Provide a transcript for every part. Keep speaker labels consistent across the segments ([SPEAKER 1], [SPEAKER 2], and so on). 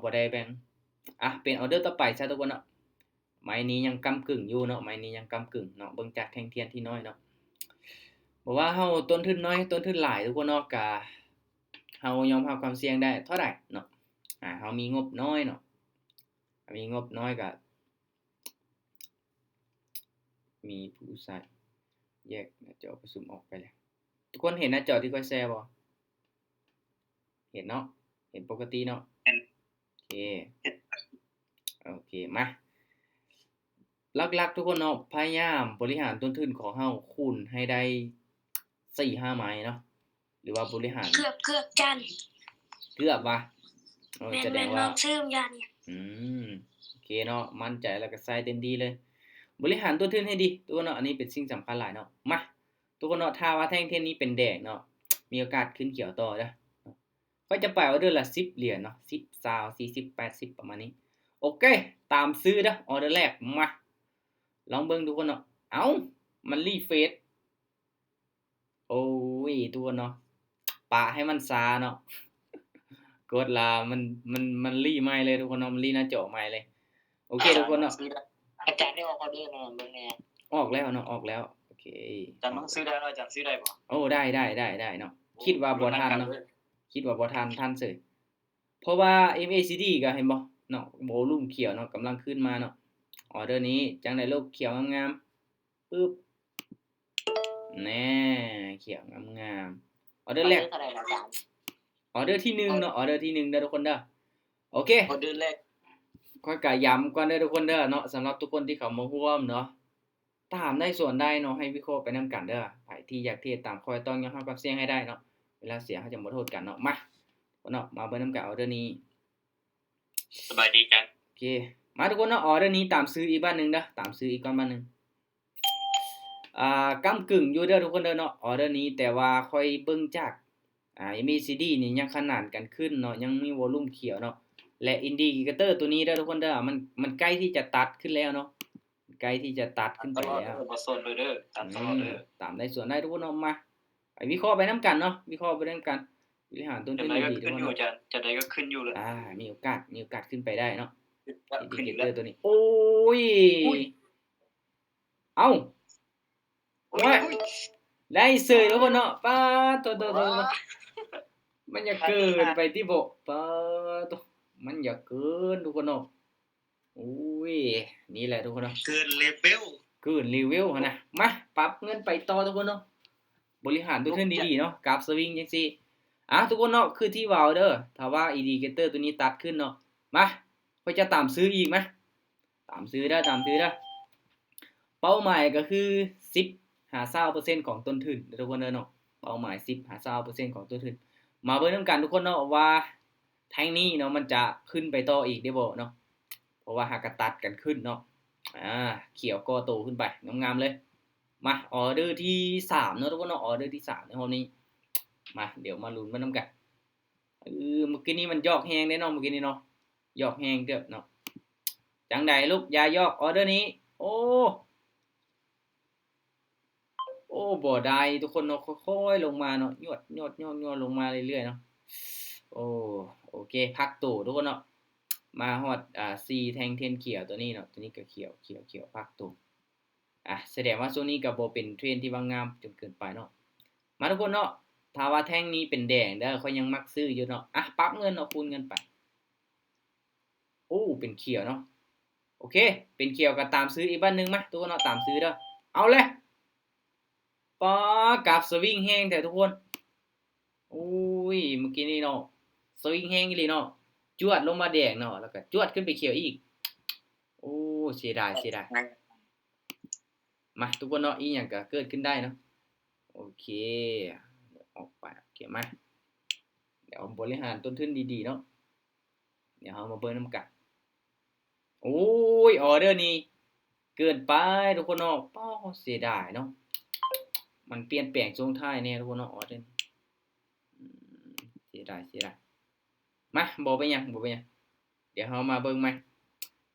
[SPEAKER 1] บ่ได้แบ่งเป็นออเดอร์ต่อไปซะทุกคนเนาะไม้นี้ยังก้ำกึ่งอยู่เนาะไม้นี้ยังก้ำกึ่งเนาะเบิ่งจากแท่งเทียนที่น้อยเนาะบ่ว่าเฮาต้นทุนน้อยต้นทุนหลายทุกคนเนาะก็เฮายอมรับความเสี่ยงได้เท่าใดเนาะเฮามีงบน้อยเนาะมีงบน้อยก็มีผู้ใช้แยกหน้าจอประชุมออกไปแล้วทุกคนเห็นหน้าจอที่ข้อยแชร์บ่เห็นเนาะเห็นปกติเนาะโอเคมาหลักๆทุกคนเนาะพยายามบริหารต้นทุนของเฮาคูณให้ได้4-5ไม้เนาะหรือว่าบริหาร
[SPEAKER 2] เกือบจัน
[SPEAKER 1] เกือบว่ะแสดงว่า
[SPEAKER 2] ซื้อยานี่
[SPEAKER 1] โอเคเนาะมั่นใจแล้วก็ใส่เต็มที่เลยบริหารต้นทุนให้ดีทุกคนเนาะอันนี้เป็นสิ่งสำคัญหลายเนาะมาทุกคนเนาะถ้าว่าแท่งเทียนนี้เป็นแดงเนาะมีโอกาสขึ้นเขียวต่อเด้อก็จะไปออเดอร์ละ10เหรียญเนาะ10 20 40 80ประมาณนี้โอเคตามซื้อเด้อออเดอร์แรกมาลองเบิ่งทุกคนเนาะเอ้ามันรีเฟรชโอ้ยทุกคนเนาะปะให้มันซาเนาะกดแล้วมันรีใหม่เลยทุกคนเนาะมันรีหน้าจอใหม่เลยโอเคทุกคนเนาะ
[SPEAKER 2] อาจารย์ได้ออกออเดอร์เนาะเบิ่งแหน่
[SPEAKER 1] ออกแล้วเนาะออกแล้วโอเค
[SPEAKER 2] อาจารย์ต้องซื้อได้เนาะอาจารย์ซื้อได้บ่
[SPEAKER 1] โอ้ได้เนาะคิดว่าบ่ทันเนาะคิดว่าบ่ทันเฉยเพราะว่า MACD ก็เห็นบ่เนาะโวลุ่มเขียวเนาะกำลังขึ้นมาเนาะออเดอร์นี้จังได๋ลูกเขียวงามๆปึ๊บแน่เขียวงามๆออเดอร์แรก
[SPEAKER 2] เท่าไหร่อาจารย์
[SPEAKER 1] ออเดอร์ที่1เนาะออเดอร์ที่1เด้อทุกคนเด้อโอเค
[SPEAKER 2] ออเดอร์แรก
[SPEAKER 1] ข้อยก็ย้ำก่อนเด้อทุกคนเด้อเนาะสำหรับทุกคนที่เข้ามาร่วมเนาะถามได้ส่วนได้เนาะให้วิเคราะห์ไปนำกันเด้อไผที่อยากเทรดตามข้อยต้องยอมรับความเสี่ยงให้ได้เนาะเวลาเสียเราจะบ่โทษกันเนาะมาเนาะมาเบิ่งนำกันออเดอร์นี้
[SPEAKER 2] สบายดีจัง
[SPEAKER 1] โอเคมาทุกคนเนาะออเดอร์นี้ตามซื้ออีกบ้านหนึงเด้อตามซื้ออีกก่อนบ้านหนึงก้ำกึ่งอยู่เด้อทุกคนเด้อเนาะออเดอร์นี้แต่ว่าค่อยเบิ่งจากMACD นี่ยังขนานกันขึ้นเนาะยังมีวอลลุ่มเขียวเนาะและอินดิเคเตอร์ตัวนี้เด้อทุกคนเด้อมันใกล้ที่จะตัดขึ้นแล้วเนาะใกล้ที่จะตัดขึ้นไปแล้ว
[SPEAKER 2] บ่สนเลยเด้อตามตลอดเด้อ
[SPEAKER 1] ตามได้ส่วนได้ทุกคนเนาะมาไปวิเคราะห์ไปนำกันเนาะวิเคราะห์ไปนำกันบริหารต้นทุนดีๆทุกคนเนาะ
[SPEAKER 2] จะได้ก็ขึ้นอยู่เลย
[SPEAKER 1] มีโอกาสขึ้นไปได้เนาะอินดิเคเตอร์ตัวนี้โอ้ยเอ้าโอ้ยได้เสยทุกคนเนาะป๊าดโตมันอย่าเกินไปติบ่ป๊าดมันอย่าเกินทุกคนเนาะโอ้ยนี่แหละทุกคนเนาะ
[SPEAKER 2] เกินเลเวล
[SPEAKER 1] หั่นน่ะมาปรับเงินไปต่อทุกคนเนาะบริหารต้นทุนดีๆเนาะกราฟสวิงจังซี่ทุกคนเนาะคือที่เว้าเด้อถ้าว่าอินดิเคเตอร์ตัวนี้ตัดขึ้นเนาะมาข้อยจะตามซื้ออีกมั้ยตามซื้อเด้อเป้าหมายก็คือ10-20%ของต้นทุนทุกคนเด้อเนาะเป้าหมาย10-20%ของต้นทุนมาเบิ่งนำกันทุกคนเนาะว่าแท่งนี้เนาะมันจะขึ้นไปต่ออีกได้บ่เนาะเพราะว่าหากตัดกันขึ้นเนาะเขียวก่อโตขึ้นไปงามๆเลยมาออเดอร์ที่3เนาะทุกคนเนาะออเดอร์ที่3ในรอบนี้มาเดี๋ยวมาลุ้นมานำกันเมื่อกี้นี้มันยอกแฮงเด้เนาะเมื่อกี้นี้เนาะยอกแฮงเด้อเนาะจังได๋ลูกอย่ายอกออเดอร์นี้โอ้บ่ได้ทุกคนเนาะค่อยๆลงมาเนาะยอดๆๆๆลงมาเรื่อยๆเนาะโอเคพักตู้ทุกคนเนาะมาฮอด4แท่งเทียนเขียวตัวนี้เนาะตัวนี้ก็เขียวพักตู้แสดงว่าช่วงนี้ก็บ่เป็นเทรนด์ที่ว่างามจนเกินไปเนาะมาทุกคนเนาะถ้าว่าแท่งนี้เป็นแดงเด้อข้อยยังมักซื้ออยู่เนาะปรับเงินเนาะคูณเงินไปเป็นเขียวเนาะโอเคเป็นเขียวก็ตามซื้ออีกบ้านหนึงมาทุกคนเนาะตามซื้อเด้อเอาเลยป๊ากราฟสวิงแฮงแท้ทุกคนเมื่อกี้นี้เนาะสวิงแฮงอีหลีเนาะจวดลงมาแดงเนาะแล้วก็จวดขึ้นไปเขียวอีกเสียดายมาทุกคนเนาะอีหยังก็เกิดขึ้นได้เนาะโอเคออกไปโอเคมาเดี๋ยวบริหารต้นทุนดีๆเนาะเดี๋ยวเรามาเบิ่งนำกันออเดอร์นี้เกินไปทุกคนเนาะเสียดายเนาะมันเปลี่ยนแปลงช่วงท้ายแน่ทุกคนเนาะออเดอร์นี้เสียดายมาบ่เป็นหยังเดี๋ยวเรามาเบิ่งใหม่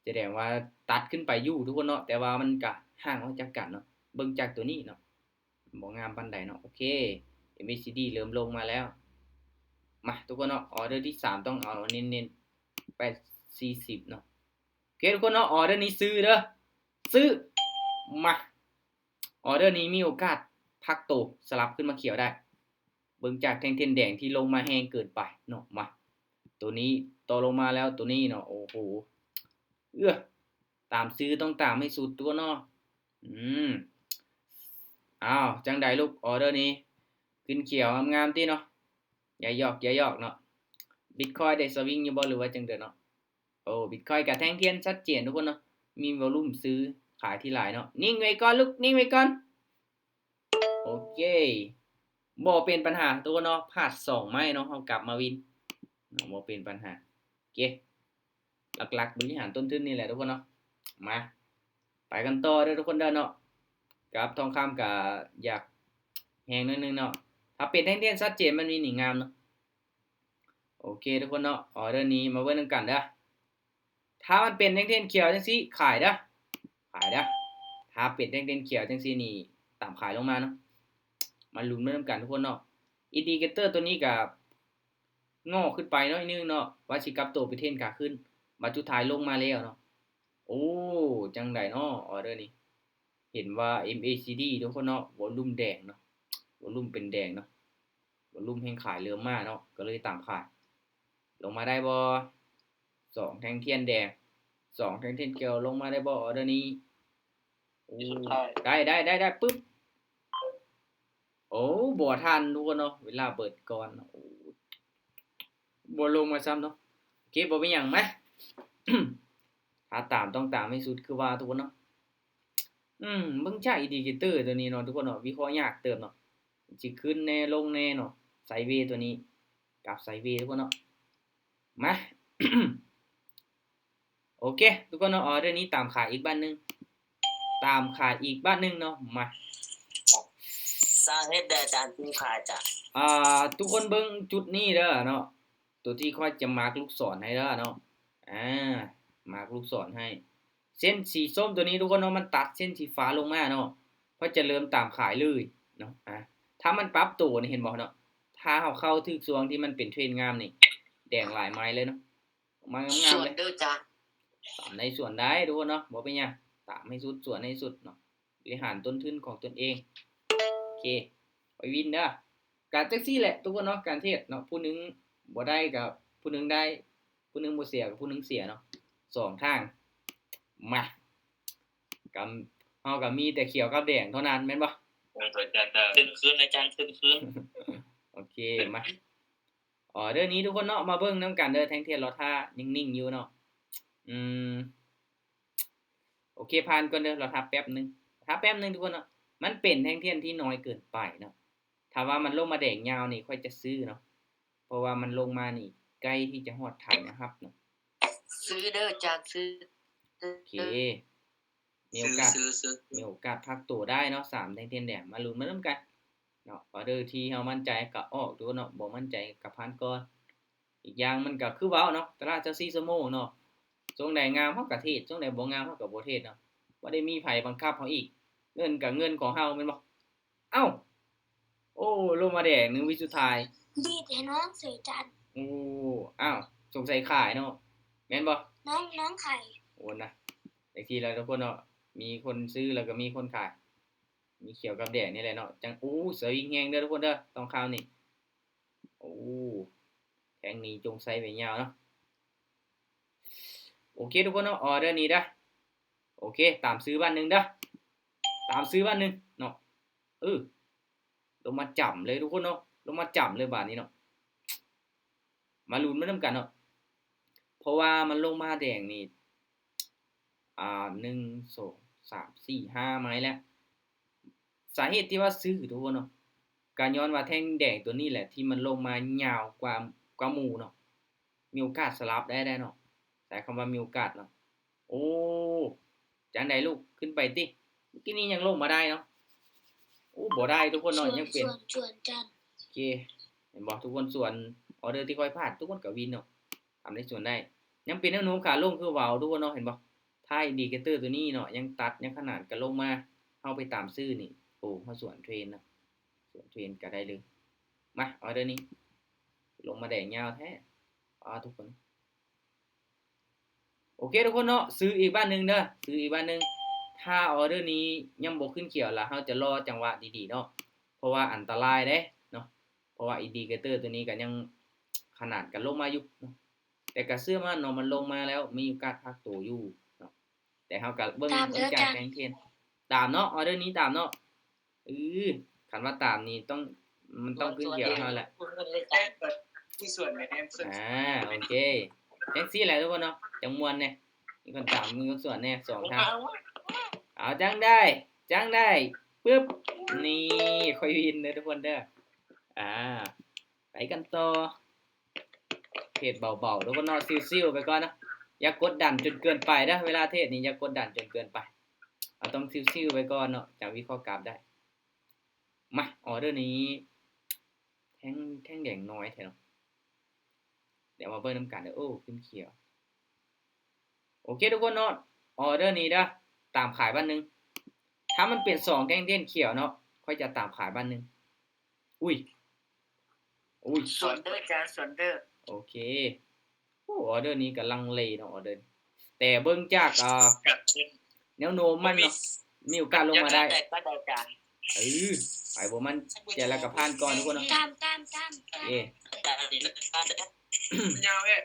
[SPEAKER 1] แสดงว่าตัดขึ้นไปอยู่ทุกคนเนาะแต่ว่ามันก็ห่างออกจากกันเนาะเบิ่งจากตัวนี้เนาะบ่งามปานใดเนาะโอเค MACD เริ่มลงมาแล้วมาทุกคนเนาะออเดอร์ที่3ต้องเอาเน้น 840เนาะโอเคทุกคนเนาะออเดอร์นี้ซื้อเด้อซื้อมาออเดอร์นี้มีโอกาสพักโตสลับขึ้นมาเขียวได้เบิ่งจากแท่งเทียนแดงที่ลงมาแห้งเกินไปเนาะมาตัวนี้ต่อลงมาแล้วตัวนี้เนาะโอ้โหตามซื้อต้องตามให้สุดตัวเนาะอ้าวจังใดลูกออเดอร์นี้ขึ้นเขียวงามๆติเนาะอย่าหยอกเนาะ Bitcoin ได้สวิงอยู่บ่หรือว่าจังได๋เนาะโอ้ Bitcoin กับแท่งเทียนชัดเจนทุกคนเนาะมีวอลุ่มซื้อขายที่หลายเนาะนิ่งไว้ก่อนลูกนิ่งไว้ก่อนโอเคบ่เป็นปัญหาทุกคนเนาะพลาด2ไม้เนาะเฮากลับมาวินบ่เป็นปัญหาโอเคหลักๆบริหารต้นทุนนี่แหละทุกคนเนาะมาไปกันต่อเด้อทุกคนเด้อเนาะกับทองคำก็อยากแฮงนิดนึงเนาะถ้าเป็นแท่งเทียนชัดเจนมันมีนี่งามเนาะโอเคทุกคนเนาะออเดอร์นี้มาเบิ่งนำกันเด้อถ้ามันเป็นแท่งเทียนเขียวจังซี่ขายเด้อถ้าเป็นแท่งเทียนเขียวจังซี่นี่ตามขายลงมาเนาะมาลุ้นนำกันทุกคนเนาะอินดิเคเตอร์ตัวนี้ก็งอขึ้นไปหน่อยนึงเนาะว่าสิกลับตัวไปเทรนขาขึ้นบัดสุดท้ายลงมาแล้วเนาะโอ้จังได๋เนาะออเดอร์นี้เห็นว่า MACD ทุกคนเนาะวอลุ่มแดงเนาะวอลุ่มเป็นแดงเนาะวอลุ่มแห่งขายเริ่มมาเนาะก็เลยตามขายลงมาได้บ่2แท่งเทียนแดง2แท่งเทียนเขียวลงมาได้บ่ออเดอร์นี้โอ้ได้ปึ๊บโอ้บ่ทันทุกคนเนาะเวลาเปิดก่อนโอ้บ่ลงมาซ้ำเนาะโอเคบ่เป็นหยังมา ถ้าตามต้องตามให้สุดคือว่าทุกคนเนาะเบิ่งจากอินดิเคเตอร์ตัวนี้เนาะทุกคนเนาะวิเคราะห์ยากเติบเนาะสิขึ้นแน่ลงแน่เนาะไซด์เวย์ตัวนี้กราฟไซด์เวย์ทุกคนเนาะมา โอเคทุกคนเนาะออเดอร์นี้ตามขายอีกบ้านนึงเนาะมา
[SPEAKER 3] สาเหตุใดอาจารย์ถึงขายจ้ะ
[SPEAKER 1] ทุกคนเบิ่งจุดนี้เด้อเนาะตัวที่ค่อยจะมาร์กลูกศรให้เด้อเนาะมาร์กลูกศรให้เส้นสีส้มตัวนี้ทุกคนเนาะมันตัดเส้นสีฟ้าลงมาเนาะก็จะเริ่มตามขายเลยเนาะถ้ามันปรับตัวนี่เห็นบ่เนาะถ้าเฮาเข้าถึกช่วงที่มันเป็นเทรนงามนี่แดงหลายไม้เลยเนาะมางามๆเลย
[SPEAKER 3] เด้อจ้ะ
[SPEAKER 1] ตามในส่วนได้ทุกคนเนาะบ่เป็นหยังตามให้สุดส่วนให้สุดเนาะบริหารต้นทุนของตนเองโอเคไปวินเด้อการจังซี่แหละทุกคนเนาะการเทรดเนาะผู้นึงบ่ได้กับผู้นึงได้ผู้นึงบ่เสียกับผู้นึงเสียเนาะ2ทางมากับเฮาก็มีแต่เขียวกับแดงเท่านั้นแม่นบ่
[SPEAKER 3] ขึ้นคืนอาจารย์ขึ้นคืน
[SPEAKER 1] โอเคมาเดี๋ยวนี้ทุกคนเนาะมาเบิ่งนำกันเด้อแท่งเทียนรอท่านิ่งๆอยู่เนาะโอเคผ่านก่อนเด้อรอท่าแป๊บนึงทุกคนเนาะมันเป็นแท่งเทียนที่น้อยเกินไปเนาะถ้าว่ามันลงมาแดงยาวนี่ค่อยจะซื้อเนาะเพราะว่ามันลงมานี่ใกล้ที่จะฮอดฐานนะครับเนาะ
[SPEAKER 3] ซื้อเด้ออาจารย์ซื้อ
[SPEAKER 1] โอเคมีโอกาสพักตัวได้เนาะ3แท่งเทียนแดงมาลุ้นมาเริ่มกันเนาะออเดอร์ที่เฮามั่นใจก็ออกทุกคนเนาะบ่มั่นใจก็ผ่านก่อนอีกอย่างมันก็คือเว้าเนาะตลาด24ชั่วโมงเนาะช่วงใดงามเฮาก็เทรดช่วงใดบ่งามเฮาก็บ่เทรดเนาะบ่ได้มีไผบังคับเฮาอีกเงินก็เงินของเฮาแม่นบ่เอ้าโอ้ลงมาแดง1วิสุดท้าย
[SPEAKER 4] บีดให้น้องเสยจัน
[SPEAKER 1] โอ้อ้าวสงสัยขายเนาะแม่นบ่
[SPEAKER 4] น้องไข่
[SPEAKER 1] โอ้นะบางทีแล้วทุกคนเนาะมีคนซื้อแล้วก็มีคนขายมีเขียวกับแดงนี่แหละเนาะจังโอ้สวิงแฮงเด้อทุกคนเด้อต้องข่าวนี่โอ้แทงนี้จงใส่ไว้ยาวเนาะโอเคทุกคนเนาะออเดอร์นี้เด้อโอเคตามซื้อบ้านนึงเด้อตามซื้อบ้านนึงเนาะลงมาจั่ำเลยทุกคนเนาะลงมาจั่ำเลยบาดนี้เนาะมาลุ้นมานำกันเนาะเพราะว่ามันลงมาแดงนี่1 2 3 4 5ไม้แล้วสาเหตุที่ว่าซื้อทุกคนเนาะก็ย้อนว่าแท่งแดงตัวนี้แหละที่มันลงมายาวกว่าหมู่เนาะมีโอกาสสลับได้เนาะใช้คำว่ามีโอกาสเนาะโอ้จังได๋ลูกขึ้นไปติเมื่อกี้นี้ยังลงมาได้เนาะโอ้บ่ได้ทุกคนเนาะยังเป็น
[SPEAKER 4] ส่วนจัน
[SPEAKER 1] โอเคเห็นบ่ทุกคนส่วนออเดอร์ที่ค่อยพลาดทุกคนก็วินเนาะทำได้ส่วนได้ยังเป็นแนวโน้มขาลงคือเว้าทุกคนเนาะเห็นบ่ถ้าอินดิเคเตอร์ตัวนี้เนาะยังตัดยังขนาดก็ลงมาเฮาไปตามซื้อนี่โอ้เฮาสวนเทรนเนาะสวนเทรนก็ได้เลยมาออเดอร์นี้ลงมาแดงยาวแท้ทุกคน โอเคทุกคนเนาะซื้ออีกบ้านหนึงเด้อซื้ออีกบ้านหนึงถ้าออเดอร์นี้ยังบ่ขึ้นเขียวล่ะเฮาจะรอจังหวะดีๆเนาะเพราะว่าอันตรายเด้เนาะเพราะว่าอินดิเคเตอร์ตัวนี้ก็ยังขนาดกันลงมาอยู่เนาะแต่ก็เชื่อมันเนาะมันลงมาแล้วมีโอกาสพักตัวอยู่เนาะแต่เฮาก็เบิ่งจากแสงเทียนตามเนาะออเดอร์นี้ตามเนาะคันว่าตามนี่มันต้องขึ้นเขียวเท่านั้นแหละ
[SPEAKER 2] ที่ส่วนในแอมซึ่ง
[SPEAKER 1] โอเคจังซี่แหละทุกคนเนาะจังม่วนแน่มีคนตามมีคนสวนแน่2ทางเอาจังได้ปึ๊บนี่ค่อยวินเด้อทุกคนเด้อไปกันต่อเทศเบาๆทุกคนเนาะซิ่วๆไปก่อนนะอย่ากดดันจนเกินไปนะเวลาเทศนี่อย่ากดดันจนเกินไปเอาต้องซิ่วๆไปก่อนเนาะจะวิเคราะห์กราฟได้มาออเดอร์นี้แท่งแดงน้อยแท้เนาะเดี๋ยวมาเบิ่งนำกันเด้อโอ้ขึ้นเขียวโอเคทุกคนเนาะออเดอร์นี้เด้อตามขายบ้านนึงถ้ามันเป็น2แท่งเด่นเขียวเนาะค่อยจะตามขายบ้านนึงอุ้ย
[SPEAKER 3] ส่วนเด้อจานส่วนเด้อ
[SPEAKER 1] โอเคออเดอร์นี้ก็ลังเลเนาะออเดอร์แต่เบิ่งจาก
[SPEAKER 2] กับ
[SPEAKER 1] แนวโน้มมันเนาะมีโอกาสลงมาได้
[SPEAKER 3] แต่ก็ได้จาน
[SPEAKER 1] ไปบ่มันเจรกับผ่านก่อนทุกคนเนาะ
[SPEAKER 4] ตาม
[SPEAKER 3] จานนี้
[SPEAKER 2] ยาวเว้ย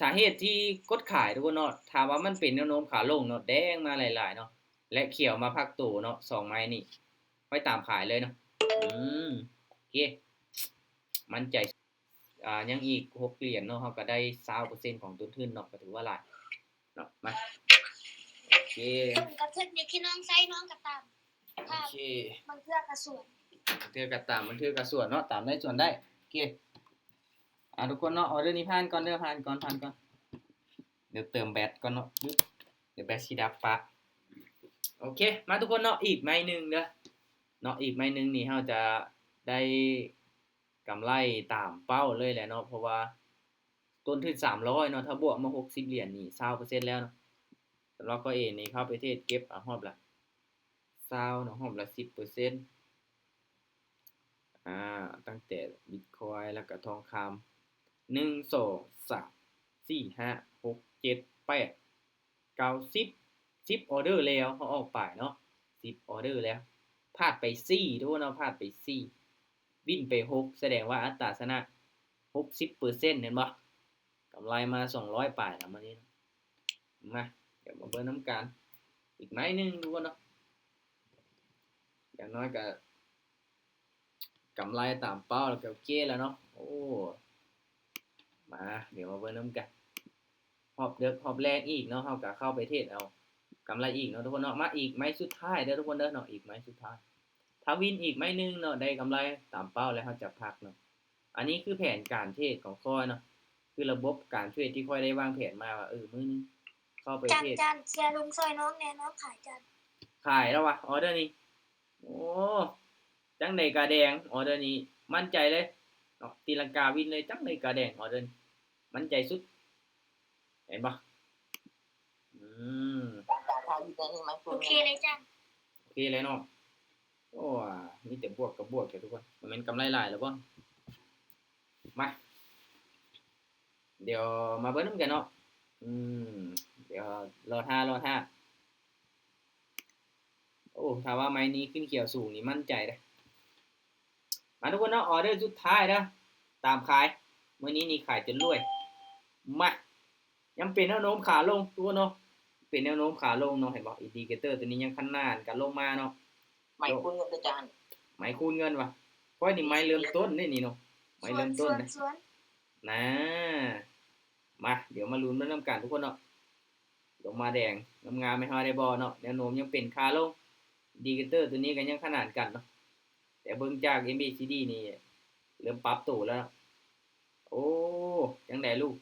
[SPEAKER 1] สาเหตุที่กดขายทุกคนเนาะถามว่ามันเป็นแนวโน้มขาลงเนาะแดงมาหลายๆเนาะและเขียวมาพักตัวเนาะ2ไม้นี่ค่อยตามขายเลยเนาะโอเคมั่นใจยังอีก6เหรียญเนาะเฮาก็ได้ 20% ของต้นทุนเนาะก็ถือว่าหลายเนาะมาโอเค
[SPEAKER 4] ต้นกระทึกนี่คือน้องไซน้องกระตาม
[SPEAKER 1] โอเค
[SPEAKER 4] มันเพื่อกระสวน
[SPEAKER 1] เทือกระตามมันเทือกระส่วนเนาะตามได้ส่วนได้โอเคทุกคนเนาะออเดอร์นี้ผ่านก่อนเด้อผ่านก่อนเดี๋ยวเติมแบตก่อนเนาะเดี๋ยวแบตสิดับปะโอเคมาทุกคนเนาะอีกไม้นึงเด้อเนาะอีกไม้นึงนี่เฮาจะได้กำไรตามเป้าเลยแหละเนาะเพราะว่าต้นทุน300เนาะถ้าบวกมา60เหรียญนี่ 20% แล้วเนาะสำหรับก็นี่เข้าไปเทศเก็บรอบละ20เนาะรอบละ 10% ตั้งแต่ Bitcoin แล้วก็ทองคำ1 2 3 4 5 6 7 8 9 10ออเดอร์แล้วเขาออกไปเนาะ10ออเดอร์แล้วพลาดไป4ทุกคนเนาะพลาดไป4วิ่นไป6แสดงว่าอัตราชนะ 60% เห็นบ่กำไรมา200ป่ายนะมื้อนี้มาเดี๋ยวมาเบิ่งน้ำกันอีกไม้นึงทุกคนเนาะอย่างน้อยก็กำไรตามเป้าแล้วก็โอเคแล้วเนาะโอ้มาเดี๋ยวมาเบิ่งน้ำกันหอบเด็กหอบแรงอีกเนาะเฮาก็เข้าไปเทศเอากำไรอีกเนาะทุกคนเนาะมาอีกไม้สุดท้ายเด้อทุกคนเด้อเนาะอีกไม้สุดท้ายถ้าวินอีกไม้นึงเนาะได้กำไรตามเป้าแล้วเฮาจะพักเนาะอันนี้คือแผนการเทรดของค่อยเนาะคือระบบการเทรดที่ค่อยได้วางแผนมาว่ามื้อนึงเข้าไปเทรด
[SPEAKER 4] จานเสียลุงซอยน้องแน่น้องขายจาน
[SPEAKER 1] ขายแล้ววะออเดอร์นี้โอ้จังได๋กะแดงออเดอร์นี้มั่นใจเลยเนาะตีลังกาวินเลยจังได๋กะแดงออเดอร์มั่นใจสุดเห็นบ่
[SPEAKER 4] โอเคเลยจาน
[SPEAKER 1] โอเคเลยเนาะโอ้มีแต่บวกกับบวกแกทุกคนมันเป็นกำไรหลายแล้วบ่มาเดี๋ยวมาเบิ่งนำกันเนาะเดี๋ยวรอท่าโอ้ถ้าว่าไม้นี้ขึ้นเขียวสูงนี่มั่นใจเด้อมาทุกคนเนาะออเดอร์สุดท้ายนะตามขายมื้อนี้นี่ขายจนรวยมายังเป็นแนวโน้มขาลงตัวเนาะเป็นแนวโน้มขาลงเนาะเห็นบ่อินดิเคเตอร์ตัวนี้ยังคันหน้ากันลงมาเนาะ
[SPEAKER 3] ไม่คุ้นกับจาน
[SPEAKER 1] ไม้คูณเงินว่ะเพราะนี่ไม้เริ่มต้นนี่เนาะไม้เริ่มต้นนะ
[SPEAKER 4] สวน
[SPEAKER 1] นะมาเดี๋ยวมาลุ้นนำกันทุกคนเนาะลงมาแดงงามๆไม่ฮอดได้บ่เนาะแนวโน้มยังเป็นขาลงอินดิเคเตอร์ตัวนี้ก็ยังขนาดกันเนาะแต่เบิ่งจาก MACD นี่เริ่มปรับตัวแล้วโอ้จังได๋ลูก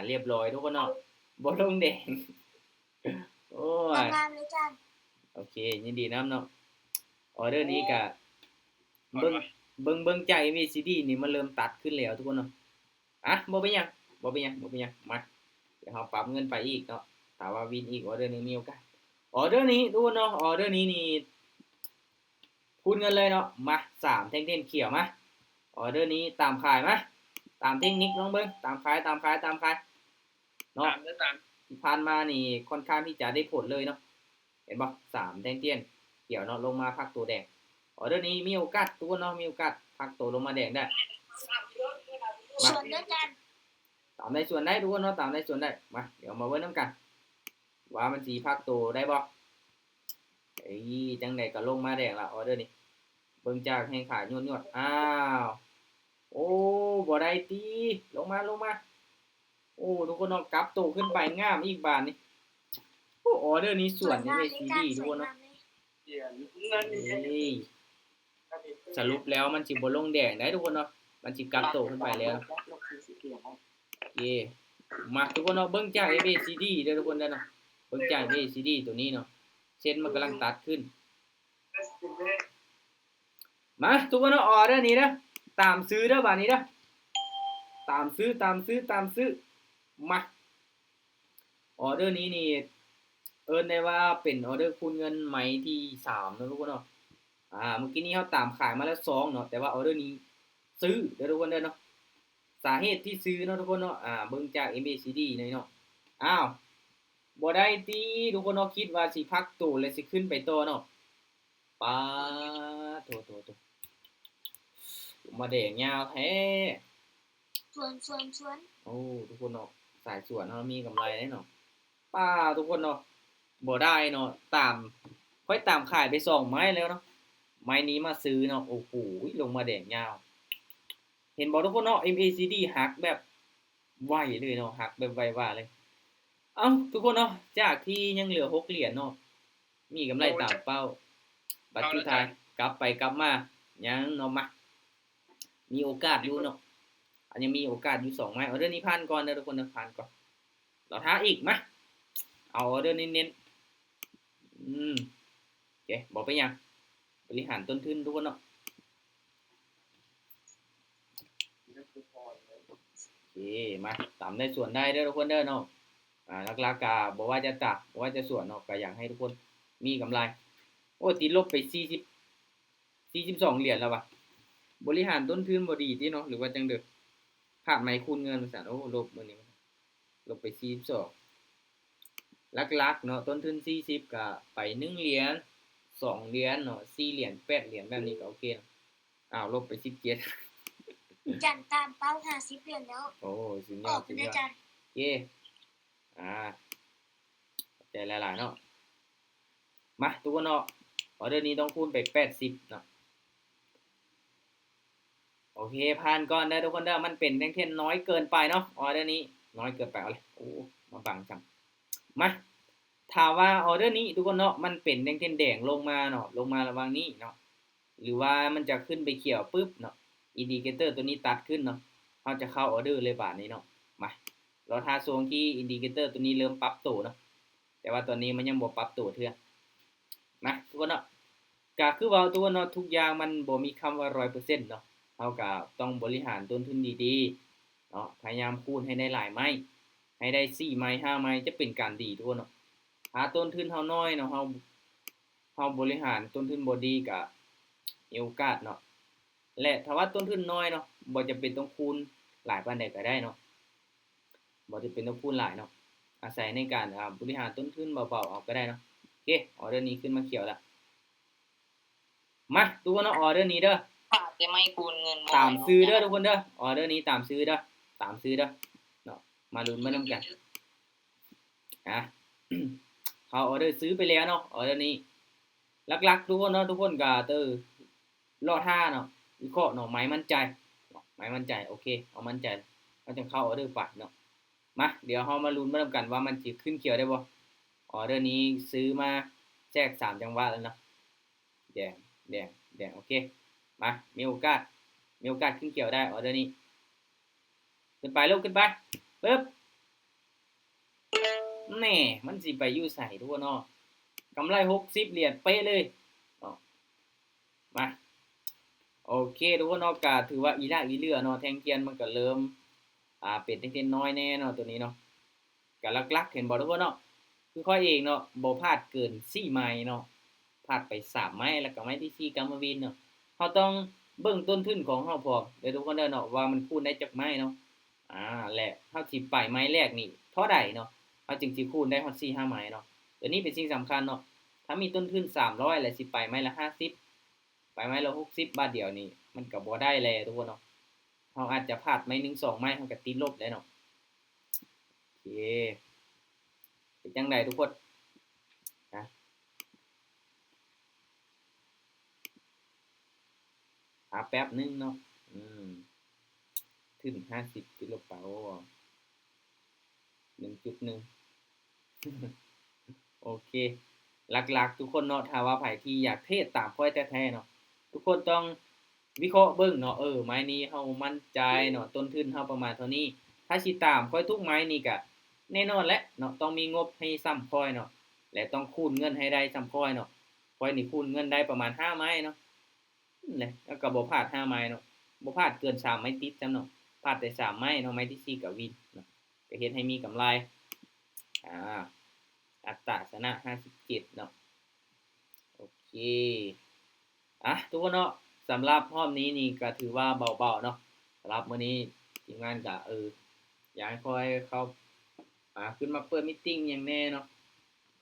[SPEAKER 1] เรียบร้อยทุกคนเนาะบ่ลงแดงโอ้ย
[SPEAKER 4] งามเลยจาน
[SPEAKER 1] โอเคยินดีนำเนาะออเดอร์นี้ก็เบิ่งจาก MACD นี่มันเริ่มตัดขึ้นแล้วทุกคนเนาะบ่เป็นหยังมาเดี๋ยวเฮาปรับเงินไปอีกเนาะถ้าว่าวินอีกออเดอร์นี้มีโอกาสออเดอร์นี้ทุกคนเนาะออเดอร์นี้นี่คูณเงินเลยเนาะมา3แท่งๆเขียวมาออเดอร์นี้ตามขายมาตามเทคนิคลองเบิ่งตามขายเนาะ
[SPEAKER 2] ตามเด้อ ก็ตาม
[SPEAKER 1] ที่ผ่านมานี่ค่อนข้างที่จะได้ผลเลยเนาะเห็นบ่3แดงเตี้ยนเขียวเนาะลงมาพักตัวแดงออเดอร์นี้มีโอกาสตัวเนาะมีโอกาสพักตัวลงมาแดงได้มา
[SPEAKER 4] ส่วนเด้อจัน
[SPEAKER 1] ตามในส่วนได้ทุกคนเนาะตามในส่วนได้มาเดี๋ยวมาเบิ่งนำกัน ว่ามันสิพักตัวได้บ่ไอ้จังได๋ก็ลงมาแดงละออเดอร์นี้เบิ่งจากแห่งขายยวดๆอ้าวโอ้บ่ได้ติลงมาโอ้ทุกคนเนาะกลับตัวขึ้นไปงามอีกบาทนี่โอ้ออเดอร์นี้ส่วนนี่ในซีดีทุกคนเนาะ
[SPEAKER 2] เดี๋ยวเงินนี่
[SPEAKER 1] นี่สรุปแล้วมันสิบ่ลงแดงได้ทุกคนเนาะมันสิกลับตัวขึ้นไปแล้วเย่มาทุกคนเนาะเบิ่งจาก ABCD เด้อทุกคนเด้อเนาะเบิ่งจาก ABCD ตัวนี้เนาะเส้นมันกำลังตัดขึ้นมาทุกคนเนาะออเดอร์นี้นะตามซื้อเด้อบาดนี้เด้อตามซื้อมาออเดอร์นี้นี่เอิ้นได้ว่าเป็นออเดอร์คูณเงินไหมที่3นะทุกคนเนาะเมื่อกี้นี้เฮาตามขายมาแล้ว2เนาะแต่ว่าออเดอร์นี้ซื้อเด้อทุกคนเด้อเนาะสาเหตุที่ซื้อเนาะทุกคนเนาะเบิ่งจาก ABCD หน่อยเนาะอ้าวบ่ได้ติทุกคนเนาะคิดว่าสิพักตัวแล้วสิขึ้นไปต่อเนาะป๊าโตมาแดงยาวแท้
[SPEAKER 4] ส่วน
[SPEAKER 1] โอ้ทุกคนเนาะสายสวนเนาะมีกำไรแน่เนาะป้าทุกคนเนาะบ่ได้เนาะค่อยตามขายไป2ไม้แล้วเนาะไม้นี้มาซื้อเนาะโอ้โหลงมาแดงยาวเห็นบ่ทุกคนเนาะ MACD หักแบบไวเลยเนาะหักแบบไวว่าเลยเอ้าทุกคนเนาะจากที่ยังเหลือ6เหรียญเนาะมีกำไรตามเป้าบัตรสุดท้ายกลับไปกลับมายังเนาะมามีโอกาสอยู่เนาะอันยังมีโอกาสอยู่2ไม้ออเดอร์นี้ผ่านก่อนเด้อทุกคนเด้อผ่านก่อนเราท้าอีกมาเอาออเดอร์เน้นๆโอเคบอกไปยังบริหารต้นทุนทุกคนเนาะโอเคมาตามได้ส่วนได้เด้อทุกคนเด้อเนาะหลักๆก็บ่ว่าจะตักบ่ว่าจะส่วนเนาะก็อยากให้ทุกคนมีกำไรโอ้ติดลบไป42เหรียญแล้วว่ะบริหารต้นทุนบ่ดีติเนาะหรือว่าจังเด้อขาดไหมคูณเงินว่าซั่นโอ้ลบมื้อนี้ลบไป42หลักๆเนาะต้นทุน40ก็ไป1เหรียญ2เหรียญเนาะ4เหรียญ8เหรียญแบบนี้ก็โอเคเนาะอ้าวลบไป17
[SPEAKER 4] จันตามเป้า50เหรียญแล้ว
[SPEAKER 1] โอ้สุดย
[SPEAKER 4] อ
[SPEAKER 1] อ
[SPEAKER 4] อ
[SPEAKER 1] ด
[SPEAKER 4] ก
[SPEAKER 1] สุด
[SPEAKER 4] เด้
[SPEAKER 1] ย
[SPEAKER 4] อ
[SPEAKER 1] อด
[SPEAKER 4] จัน
[SPEAKER 1] เย่ใจหลายๆเนาะมาทุกคนเนาะออเดอร์นี้ต้องคูณไป80เนาะโอเคผ่านก่อนเด้อทุกคนเด้อมันเป็นแท่งๆน้อยเกินไปเนาะออเดอร์นี้น้อยเกินไปเอาเลยโอ้มาบังจังมาถ้าว่าออเดอร์นี้ทุกคนเนาะมันเป็นแท่งๆแดงลงมาเนาะลงมาระหว่างนี้เนาะหรือว่ามันจะขึ้นไปเขียวปึ๊บเนาะอินดิเคเตอร์ตัวนี้ตัดขึ้นเนาะเราจะเข้าออเดอร์เลยบาทนี้เนาะมาเราทาโซงที่อินดิเคเตอร์ตัวนี้เริ่มปรับตัวเนาะแต่ว่าตอนนี้มันยังบ่ปรับตัวเทื่อมาทุกคนเนาะก็คือว่าทุกคนเนาะทุกอย่างมันบ่มีคำว่า 100% เนาะเฮาก็ต้องบริหารต้นทุนดีๆเนาะพยายามคูณให้ได้หลายไม้ให้ได้4ไม้5ไม้จะเป็นการดีทุกคนเนาะถ้าต้นทุนเฮาน้อยเนาะเฮาบริหารต้นทุนบ่ดีก็มีโอกาสเนาะและถ้าว่าต้นทุนน้อยเนาะบ่จำเป็นต้องคูณหลายปานใดก็ได้เนาะบ่จำเป็นต้องคูณหลายเนาะอาศัยในการบริหารต้นทุนเบาๆเอาก็ได้เนาะโอเคออเดอร์นี้ขึ้นมาเขียวแล้วมาทุกคนเนาะออเดอร์นี้เด้อ
[SPEAKER 3] จะไม่คูณเงิน
[SPEAKER 1] ตามซื้อเด้อทุกคนเด้อออเดอร์นี้ตามซื้อเด้อเนาะมาลุ้นมานํกันเขาออเดอร์ซื้อไปแล้วเนาะออเดอร์นี้หลักๆทุกคนเนาะทุกคนก็รอท่าเนาะวิเคราะห์เนาะไม้มั่นใจโอเคเอามั่นใจเราจะเข้าออเดอร์ไปเนาะมาเดี๋ยวเฮามาลุ้นมานํกันว่ามันสิขึ้นเขียวได้บ่ออเดอร์นี้ซื้อมาแทรก3จังหวะแล้วเนาะแดงโอเคมามีโอกาสขึ้นเขียวได้ออเดอร์นี้ขึ้นไปลูกขึ้นไปปึ๊บแน่มันสิไปอยู่ไสทุกคนเนาะกำไร60เหรียญเป๊ะเลยเนาะมาโอเคทุกคนเนาะก็ถือว่าอีล่าอีเรือเนาะแทงเทียนมันก็เริ่มเป็นแทงเทียนน้อยแน่เนาะตัวนี้เนาะก็หลักๆเห็นบ่ทุกคนเนาะคือข้อยเองเนาะบ่พลาดเกิน4ไม้เนาะพลาดไป3ไม้แล้วก็ไม้ที่4กรรมวินเนาะเฮาต้องเบิ่งต้นทุนของเฮาพอเด้อทุกคนเด้อเนาะว่ามันคูณได้จักไม้เนาะและเฮาสิไปไม้แรกนี่เท่าใดเนาะ เอาจึงสิคูณได้ฮอด4-5ไม้เนาะตัวนี้เป็นสิ่งสำคัญเนาะถ้ามีต้นทุน300แล้วสิไปไม้ละ50ไปไม้ละ60บาทเดียวนี่มันก็บ่ได้แลทุกคนเนาะเฮาอาจจะพลาดไม้1 2ไม้เฮาก็ติดลบได้เนาะโอเคเป็นจังไดทุกคนนะแป๊บนึงเนาะถึง50ติดลบเปล่า1.1 โอเคหลักๆทุกคนเนาะถ้าว่าไผที่อยากเทรดตามค่อยแท้ๆเนาะทุกคนต้องวิเคราะห์เบิ่งเนาะไม้นี้เฮามั่นใจเนาะต้นทุนเฮาประมาณเท่านี้ถ้าสิตามค่อยทุกไม้นี่ก็แน่นอนแหละเนาะต้องมีงบให้ซ้ำค่อยเนาะและต้องคูณเงินให้ได้ซ้ำค่อยเนาะค่อยนี่คูณเงินได้ประมาณ5ไม้เนาะนั่นแหละแล้วก็บ่พลาด5ไม้เนาะบ่พลาดเกิน3ไม้ติดจำเนาะพลาดแต่3ไม้เนาะไม้ที่4ก็วินเนาะก็เฮ็ดให้มีกำไรอัตราชนะ57เนาะโอเคทุกคนเนาะสำหรับรอบนี้นี่ก็ถือว่าเบาๆเนาะสำหรับมื้อนี้ทีมงานก็อยากให้ค่อยเข้าขึ้นมาเปิดมีตติงอย่างแน่เนาะ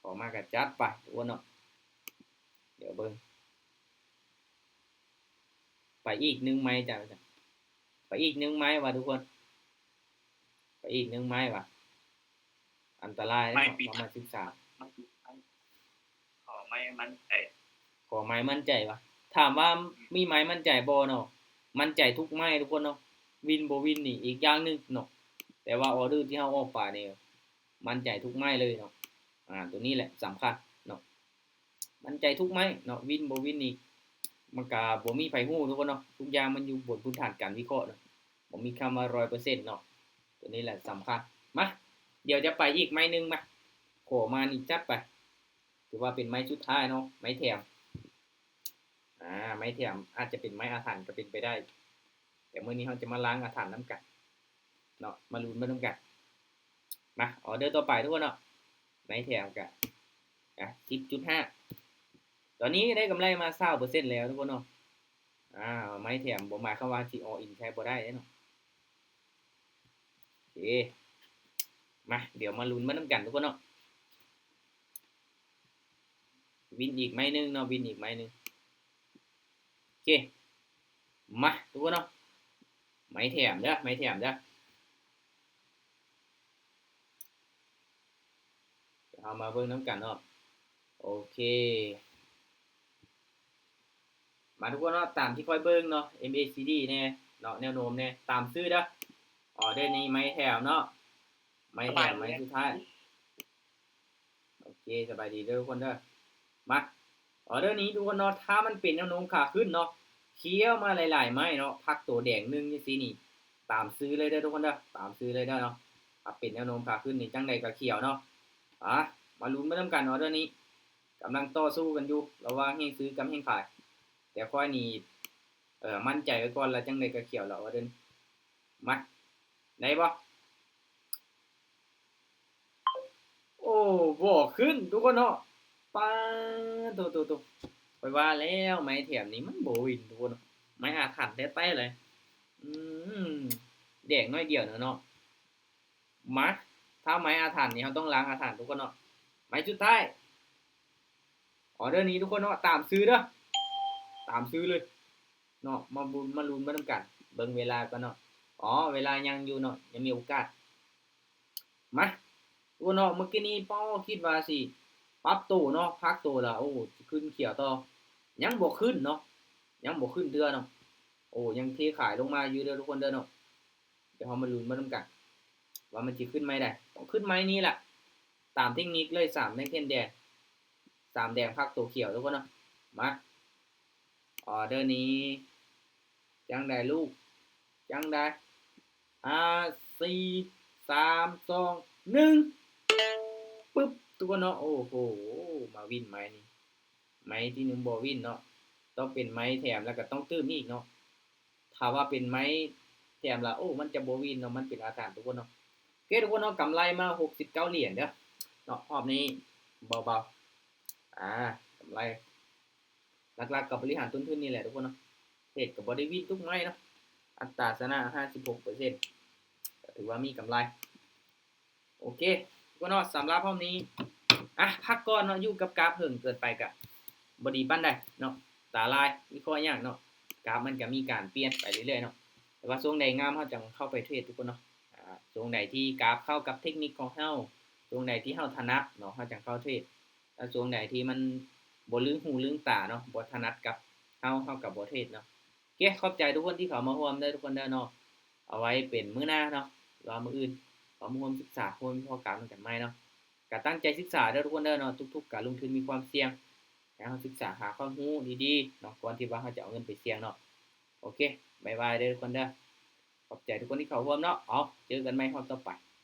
[SPEAKER 1] ขอมาก็จัดไปทุกคนเนาะเดี๋ยวเบิ่งไปอีก1ไม้จ้ะไปอีก1ไม้ว่ะทุกคนไปอีก1ไม้ว่ะอันตรายเนาะประมาณ13
[SPEAKER 2] มันขอไม่มัน
[SPEAKER 1] ขอไม้มั่นใจวะถามว่ามีไม้มั่นใจบ่เนาะมั่นใจทุกไม้ทุกคนเนาะวินบ่วินนี่อีกอย่างนึงเนาะแต่ว่าออเดอร์ที่เฮาออกไปนี่มั่นใจทุกไม้เลยเนาะตัวนี้แหละสำคัญเนาะมั่นใจทุกไม้เนาะวินบ่วินนี่มันก็บ่มีไผฮู้ทุกคนเนาะทุกอย่างมันอยู่บนพื้นฐานการวิเคราะห์เนาะบ่มีคำว่า 100% เนาะตัวนี้แหละสำคัญมาเดี๋ยวจะไปอีกไม้นึงมาขอมานี่จัดไปถือว่าเป็นไม้สุดท้ายเนาะไม้แถมไม้แถมอาจจะเป็นไม้อาถรรพ์ก็เป็นไปได้แต่มื้อนี้เราจะมาล้างอาถรรพ์น้ำกันเนาะมาลุ้นน้ำกันมาออเดอร์ต่อไปทุกคนเนาะไม้แถมกัน10.5 ตอนนี้ได้กำไรมา20%แล้วทุกคนเนาะไม้แถมบ่หมายความว่าสิออลอินใช้บ่ได้เนาะโอเคมาเดี๋ยวมาลุ้นน้ำกันทุกคนเนาะวินอีกไม้นึงเนาะวินอีกไม้นึงโอเคมาทุกคนเนาะไม้แถมเด้อไม้แถมเด้อเอามาเบิ่งน้ำกันเนาะโอเคมาทุกคนเนาะตามที่ค่อยเบิ่งเนาะ MACD แน่เนาะแนวโน้มแน่ตามซื้อเด้อได้นี้ไม้แถมเนาะไม้แถมไม้สุดท้ายโอเคสบายดีเด้อทุกคนเด้อมาเรื่องนี้ทุกคนเนาะถ้ามันเป็นแนวโน้มขาขึ้นเนาะเคี้ยวมาหลายๆไม้เนาะพักตัวแดงนึงจังซี่นี่ตามซื้อเลยเด้อทุกคนเด้อตามซื้อเลยเด้อเนาะถ้าเป็นแนวโน้มขาขึ้นนี่จังใดก็เขียวเนาะมาลุ้นมานํกันเรื่องนี้กำลังต่อสู้กันอยู่ระหว่างให้ซื้อกับให้ขายแต่ค่อยนี่มั่นใจไว้ก่อนแล้วจังใดก็เขียวแล้วเด้อมาได้บ่โอ้บ่ขึ้นทุกคนเนาะป้าตัวไปว่าแล้วไม้แถมนี้มันบ่วินทุกคนไม้อาถรรพ์แท้ๆเลยแดงน้อยเดียวเนาะมาถ้าไม้อาถรรพ์นี่เราต้องล้างอาถรรพ์ทุกคนเนาะไม้สุดท้ายออเดอร์นี้ทุกคนเนาะตามซื้อเด้อตามซื้อเลยเนาะมาลุ้นมานํกันเบิ่งเวลาก่อนเนาะเวลายังอยู่เนาะยังมีโอกาสมาทุกคนเนาะเมื่อกี้นี้ป้อคิดว่าสิปรับตัวเนาะพักตัวละขึ้นเขียวต่อยังบ่ขึ้นเนาะยังบ่ขึ้นเทื่อเนาะยังเทขายลงมาอยู่เด้อทุกคนเด้อเนาะเดี๋ยวเฮามาลุ้นมานํกันว่ามันสิขึ้นไหมได้ต้องขึ้นไหมนี่แหละตามเทคนิคเลย3แดงแดง3แดงพักตัวเขียวทุกคนเนาะมาออเดอร์นี้จังได้ลูกจังได้4 3 2 1ปึ๊บทุกคนเนาะโอ้โหมาวินไม้นี่ไม้ที่1บ่วินเนาะต้องเป็นไม้แถมแล้วก็ต้องตื้มอีกเนาะถ้าว่าเป็นไม้แถมละมันจะบ่วินเนาะมันเป็นอาถรรพ์ทุกคนเนาะโอเคทุกคนเนาะกำไรมา69เหรียญเด้อเนาะรอบนี้เบาๆกำไรหลักๆกับบริหารต้นทุนนี่แหละทุกคนเนาะเทรดก็บ่ได้วินทุกไม้เนาะอัตราชนะ 56% ก็ถือว่ามีกำไรโอเค ก็เนาะสำหรับรอบนี้พักก่อนเนาะอยู่กับกราฟเพิ่งเกินไปก็บ่ดีปานใดเนาะตาลายวิเคราะห์ยากเนาะกราฟมันก็มีการเปลี่ยนไปเรื่อยๆเนาะแต่ว่าช่วงใดงามเฮาจังเข้าไปเทรดทุกคนเนาะช่วงใดที่กราฟเข้ากับเทคนิคของเฮาช่วงใดที่เฮาถนัดเนาะเฮาจังเข้าเทรดถ้าช่วงใดที่มันบ่ลืมหูลืมตาเนาะบ่ถนัดกับเฮากับบ่เทรดเนาะโอเคขอบใจทุกคนที่เข้ามาร่วมเด้อทุกคนเด้อเนาะเอาไว้เป็นมื้อหน้าเนาะรอมื้ออื่นมาร่วมศึกษาร่วมวิเคราะห์การกันใหม่เนาะก็ตั้งใจศึกษาเด้อทุกคนเด้อเนาะทุกๆการลงทุนมีความเสี่ยงให้เฮาศึกษาหาความรู้ดีๆเนาะก่อนที่ว่าเฮาจะเอาเงินไปเสี่ยงเนาะโอเคบ๊ายบายเด้อทุกคนเด้อขอบใจทุกคนที่เข้าร่วมเนาะเอาเจอกันใหม่รอบต่อไป